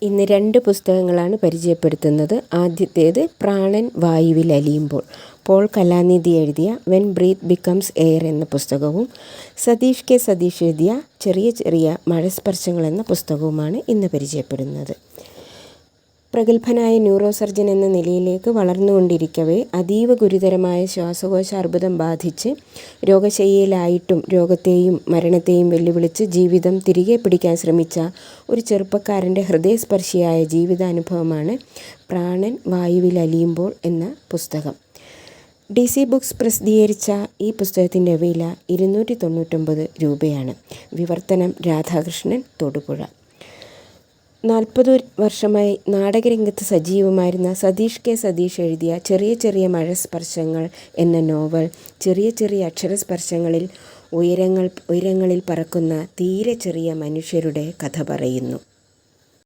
ഇന്ന് 2 പുസ്തകങ്ങളാണ് പരിചയപ്പെടുത്തുന്നത്. ആദ്യത്തേത് പ്രാണൻ വായുവിൽ അലിയുമ്പോൾ, പോൾ കലാനിധി എഴുതിയ വെൻ ബ്രീത്ത് ബിക്കംസ് എയർ എന്ന പുസ്തകവും സതീഷ് കെ സതീഷ് എഴുതിയ ചെറിയ ചെറിയ മഴസ്പർശങ്ങൾ എന്ന പുസ്തകവുമാണ് ഇന്ന് പരിചയപ്പെടുന്നത്. പ്രഗത്ഭനായ ന്യൂറോ സർജൻ എന്ന നിലയിലേക്ക് വളർന്നുകൊണ്ടിരിക്കവേ അതീവ ഗുരുതരമായ ശ്വാസകോശ അർബുദം ബാധിച്ച് രോഗശയ്യയിലായിട്ടും രോഗത്തെയും മരണത്തെയും വെല്ലുവിളിച്ച് ജീവിതം തിരികെ പിടിക്കാൻ ശ്രമിച്ച ഒരു ചെറുപ്പക്കാരൻ്റെ ഹൃദയസ്പർശിയായ ജീവിതാനുഭവമാണ് പ്രാണൻ വായുവിൽ അലിയുമ്പോൾ എന്ന പുസ്തകം. DC ബുക്സ് പ്രസിദ്ധീകരിച്ച ഈ പുസ്തകത്തിൻ്റെ വില 299 രൂപയാണ്. വിവർത്തനം രാധാകൃഷ്ണൻ തൊടുപുഴ. 40 വർഷമായി നാടകരംഗത്ത് സജീവമായിരുന്ന സതീഷ് കെ സതീഷ് എഴുതിയ ചെറിയ ചെറിയ മഴസ്പർശങ്ങൾ എന്ന നോവൽ ചെറിയ ചെറിയ അക്ഷരസ്പർശങ്ങളിൽ ഉയരങ്ങളിൽ പറക്കുന്ന തീരെ ചെറിയ മനുഷ്യരുടെ കഥ പറയുന്നു.